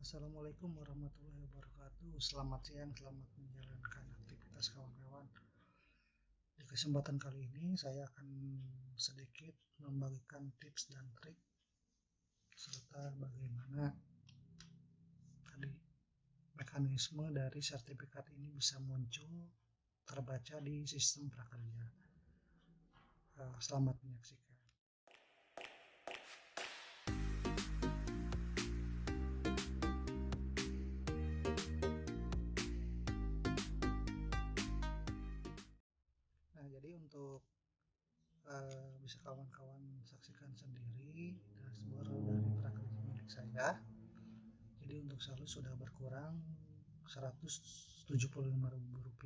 Assalamualaikum warahmatullahi wabarakatuh. Selamat siang, selamat menjalankan aktivitas kawan-kawan. Di kesempatan kali ini saya akan sedikit membagikan tips dan trik serta bagaimana tadi mekanisme dari sertifikat ini bisa muncul terbaca di sistem prakerja. Selamat menyaksikan. Nah, jadi untuk bisa kawan-kawan saksikan sendiri dashboard dari prakerja milik saya. Jadi untuk saldo sudah berkurang Rp175.000.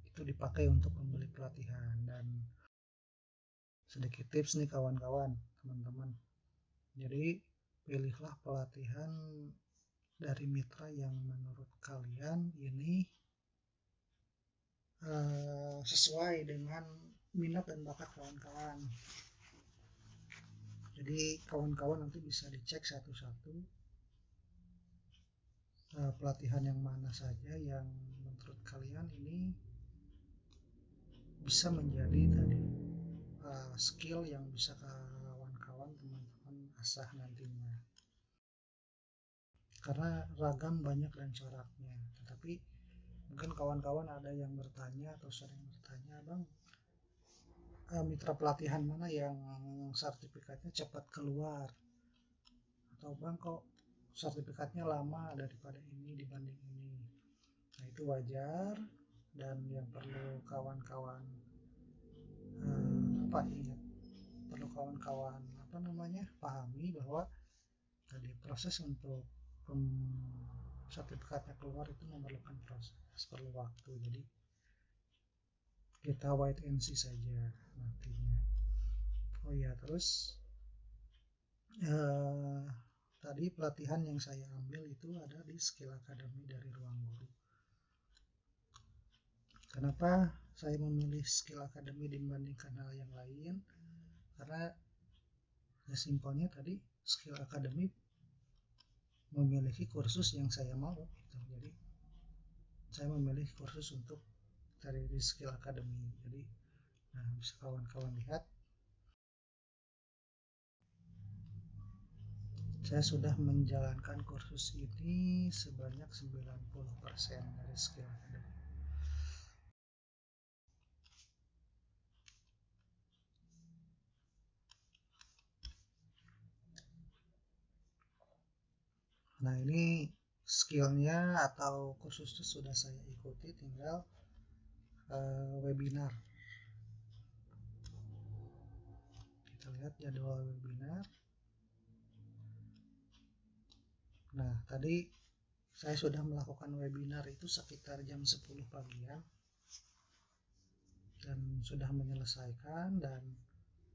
Itu dipakai untuk membeli pelatihan. Dan sedikit tips nih kawan-kawan, teman-teman. Jadi pilihlah pelatihan dari mitra yang menurut kalian ini sesuai dengan minat dan bakat kawan-kawan. Jadi kawan-kawan nanti bisa dicek satu-satu pelatihan yang mana saja yang menurut kalian ini bisa menjadi tadi skill yang bisa kawan-kawan teman-teman asah nantinya. Karena ragam banyak dan coraknya, tetapi mungkin kawan-kawan ada yang bertanya atau sering bertanya, Bang, mitra pelatihan mana yang sertifikatnya cepat keluar, atau Bang kok sertifikatnya lama daripada ini dibanding ini. Nah, itu wajar, dan yang perlu kawan-kawan pahami bahwa tadi proses untuk sertifikatnya keluar itu memerlukan proses, perlu waktu. Jadi kita wait and see saja nantinya. Oh ya, terus tadi pelatihan yang saya ambil itu ada di Skill Academy dari Ruang Guru. Kenapa saya memilih Skill Academy dibandingkan hal yang lain? Karena ya simpelnya tadi Skill Academy memiliki kursus yang saya mau gitu. Jadi saya memilih kursus untuk dari Skill Academy. Jadi bisa kawan-kawan lihat, saya sudah menjalankan kursus ini sebanyak 90% dari Skill Academy. Nah, ini skillnya atau kursusnya sudah saya ikuti, tinggal webinar. Kita lihat jadwal webinar. Nah, tadi saya sudah melakukan webinar itu sekitar jam 10 pagian dan sudah menyelesaikan. Dan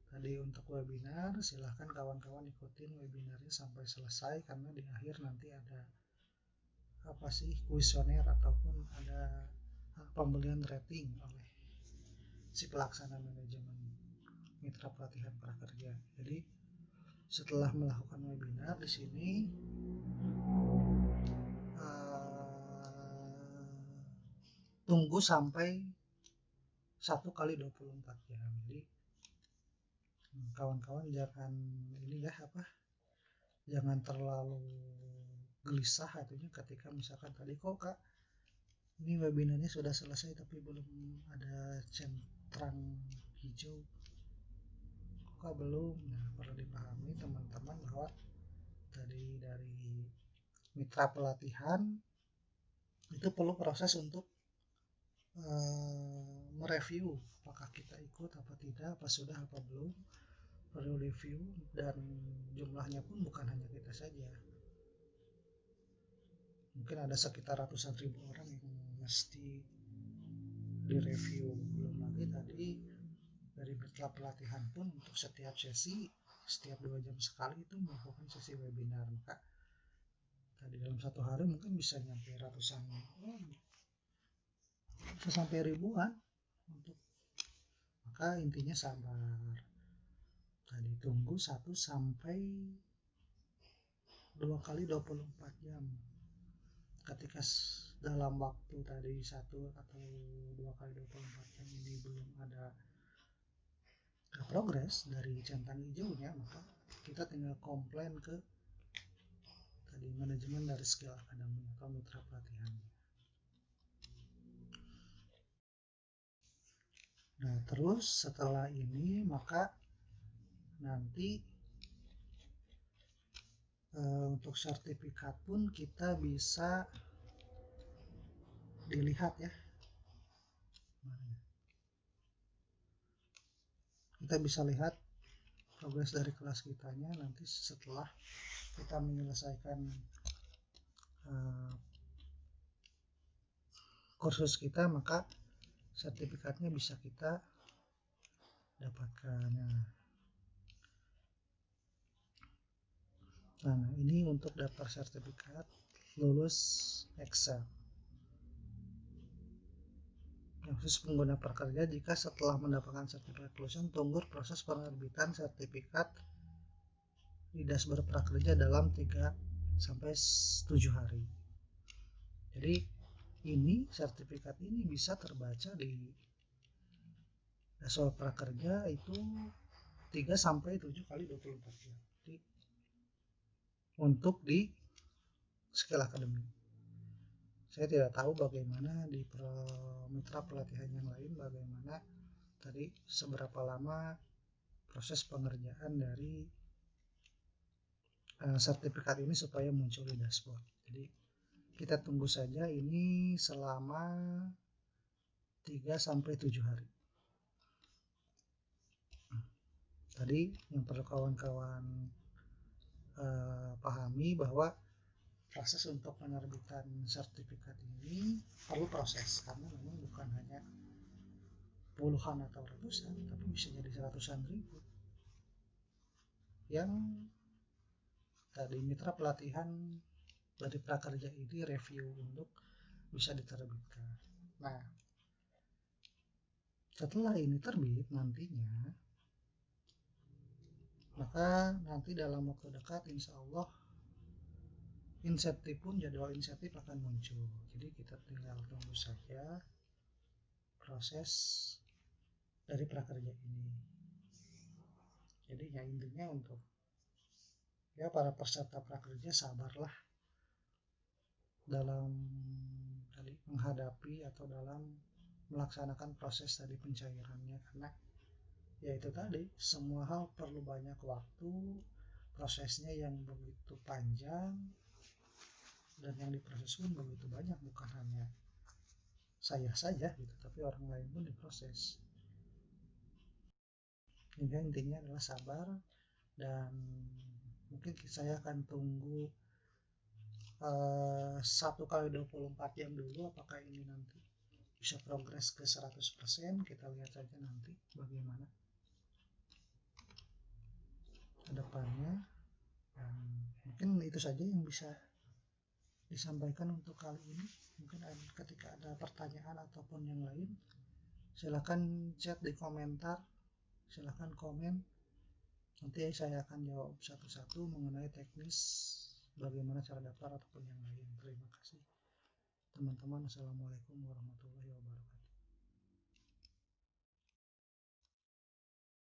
tadi untuk webinar, silahkan kawan-kawan ikutin webinarnya sampai selesai, karena di akhir nanti ada kuesioner ataupun ada pembelian rating oleh si pelaksana manajemen mitra pelatihan prakerja. Jadi setelah melakukan webinar di sini tunggu sampai 1x24 jam. Jadi kawan-kawan jangan terlalu gelisah artinya ketika misalkan tadi kok Kak ini webinarnya sudah selesai tapi belum ada centang hijau, kok belum. Nah, perlu dipahami teman-teman bahwa tadi dari mitra pelatihan itu perlu proses untuk mereview apakah kita ikut apa tidak, apa sudah apa belum, perlu review. Dan jumlahnya pun bukan hanya kita saja, mungkin ada sekitar ratusan ribu orang yang mesti direview. Belum lagi tadi dari mitra pelatihan pun untuk setiap sesi, setiap 2 jam sekali itu melakukan sesi webinar. Maka tadi dalam satu hari mungkin bisa nyampe ratusan, bisa sampai ribuan. Maka intinya sabar. Tadi tunggu 1 sampai 2 kali 24 jam. Ketika dalam waktu tadi 1 atau 2 kali 24 jam ini belum ada progres dari centang hijaunya, maka kita tinggal komplain ke tadi manajemen dari Skill Academy atau mitra pelatihan. Nah, terus setelah ini maka nanti untuk sertifikat pun kita bisa dilihat ya. Kita bisa lihat progres dari kelas kitanya nanti setelah kita menyelesaikan kursus kita, maka sertifikatnya bisa kita dapatkan. Nah, ini untuk daftar sertifikat lulus Excel. Khusus pengguna prakerja, jika setelah mendapatkan sertifikat kelulusan tunggu proses penerbitan sertifikat di dashboard prakerja dalam 3-7 hari. Jadi ini sertifikat ini bisa terbaca di dashboard prakerja itu 3-7 kali 24 jam. Jadi, untuk di Skill Academy. Saya tidak tahu bagaimana di mitra pelatihan yang lain, bagaimana tadi seberapa lama proses pengerjaan dari sertifikat ini supaya muncul di dashboard. Jadi kita tunggu saja ini selama 3-7 hari. Tadi yang perlu kawan-kawan pahami bahwa proses untuk penerbitan sertifikat ini perlu proses, karena memang bukan hanya puluhan atau ratusan, tapi bisa jadi ratusan ribu yang tadi mitra pelatihan dari prakerja ini review untuk bisa diterbitkan. Nah, setelah ini terbit nantinya, maka nanti dalam waktu dekat insya Allah insentif pun, jadwal insentif akan muncul. Jadi kita tinggal tunggu saja proses dari prakerja ini. Jadi ya intinya untuk ya para peserta prakerja sabarlah dalam tadi menghadapi atau dalam melaksanakan proses tadi pencairannya, karena ya itu tadi semua hal perlu banyak waktu, prosesnya yang begitu panjang dan yang diproses pun begitu banyak, bukan hanya saya saja gitu, tapi orang lain pun diproses. Hingga intinya adalah sabar, dan mungkin saya akan tunggu 1 kali 24 jam dulu apakah ini nanti bisa progres ke 100%. Kita lihat saja nanti bagaimana ke depannya. Dan mungkin itu saja yang bisa disampaikan untuk kali ini. Mungkin ketika ada pertanyaan ataupun yang lain, silakan chat di komentar, silakan komen. Nanti saya akan jawab satu-satu mengenai teknis bagaimana cara daftar ataupun yang lain. Terima kasih teman-teman. Assalamualaikum warahmatullahi wabarakatuh.